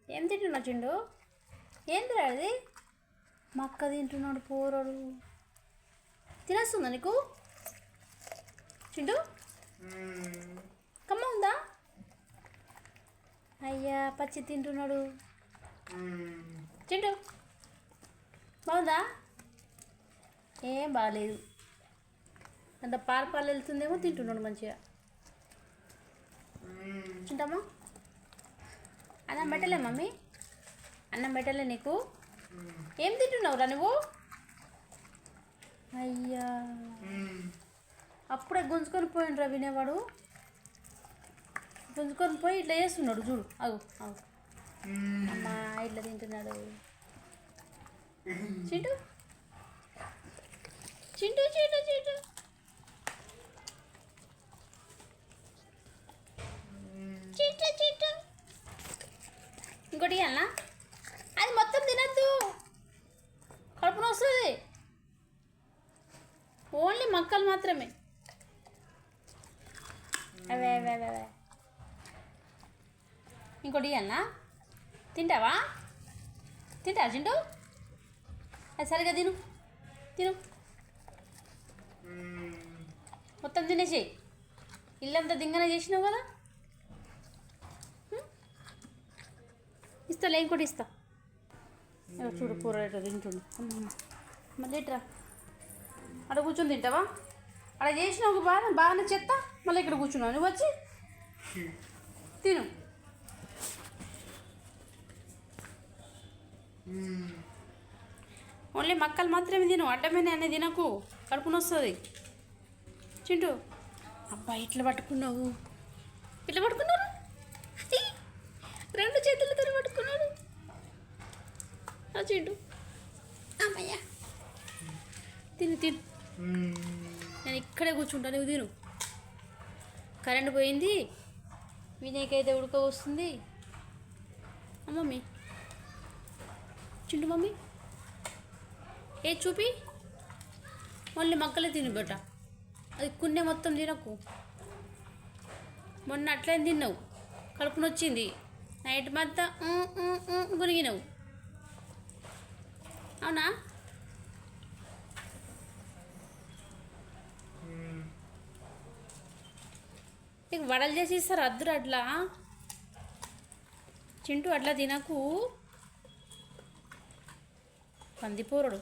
ఏం తింటున్నావు చిండు? ఏంటి అది? మా అక్క తింటున్నాడు పోరాడు. తినేస్తుందా నీకు చిండు? కమ్మ ఉందా? అయ్యా పచ్చి తింటున్నాడు చిండు. బాగుందా? ఏం బాగాలేదు. అంత పాలు వెళ్తుందేమో తింటున్నాడు మంచిగా. చింటమ్మా అన్నం పెట్టలే మమ్మీ? అన్నం పెట్టలే నీకు? ఏం తింటున్నావురా నువ్వు? అయ్యా అప్పుడే గుంజుకొని పోయిండ్రా వినేవాడు. గుంజుకొని పోయి ఇట్లా చేస్తున్నాడు చూడు. అవు అవు అమ్మా ఇట్లా తింటున్నాడు చింటూ చింటూ చింటూ చింటూ. చింటూ చింటూ ఇంకోటి ఇవ్వాలనా? అది మొత్తం తినద్దు, కడుపున వస్తుంది. ఓన్లీ మక్కలు మాత్రమే. అవే అవే అవే అవే. ఇంకోటి ఇవ్వాలనా? తింటావా? తింటావా చింటూ? అది సరిగా తిను తిను. మొత్తం తినేసేయి. ఇల్లంతా దింగన చేసినావు కదా. ఇస్తా ఇంకోటి ఇస్తా. చూడు కూర ఎట్లా తింటుండు. మళ్ళీ ఇట్రా అక్కడ కూర్చొని తింటావా? అక్కడ చేసినావు బాగానే చెత్త. మళ్ళీ ఇక్కడ కూర్చున్నావు నువ్వు వచ్చి తిను. ఓన్లీ మక్కలు మాత్రమే తిను, అడ్డమైన అన్నీ తినకు, కడుపున వస్తుంది చింటూ. అబ్బా ఇట్లా పట్టుకున్నావు, ఇట్లా పట్టుకున్నారు. రెండు చేతులతో పట్టుకున్నాడు చింటూ. అమ్మయ్యా తిను తిను. నేను ఇక్కడే కూర్చుంటా, నువ్వు తిను. కరెంట్ పోయింది, వినయ్కైతే ఉడక వస్తుంది. మమ్మీ చింటూ మమ్మీ ఏ చూపి. ఓన్లీ మక్కలే తిను బేట, అది కున్నె మొత్తం తినకు. మొన్న అట్లనే తిన్నావు, కడుపున వచ్చింది. నైట్ మొత్తం గురిగినావు అవునా? నీకు వడలు చేసి ఇస్తారు అద్దురు అట్లా చింటూ. అట్లా తినకు పందిపోరడు.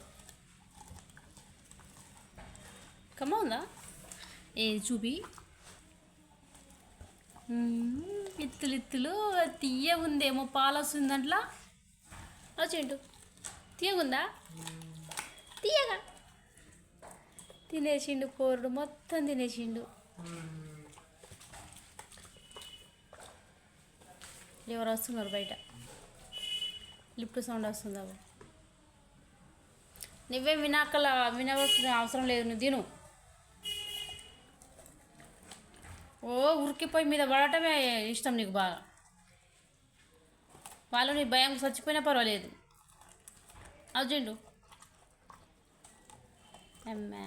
కమ్మ ఉందా? ఏ చూపి. ఇత్తులు ఇత్తులు తీయ ఉందేమో, పాలు వస్తుంది దాంట్లో. చింటూ తీయగుందా? తీయగా తినేసిండు పోరుడు, మొత్తం తినేసిండు. ఎవరు వస్తున్నారు బయట? లిఫ్ట్ సౌండ్ వస్తుంది. అవి నువ్వేం వినవలసిన అవసరం లేదు, నువ్వు తిను. ఓ ఉరికిపోయి మీద పడటమే ఇష్టం నీకు బాగా. వాళ్ళు నీ భయం చచ్చిపోయినా పర్వాలేదు. అర్జెంటు అమ్మా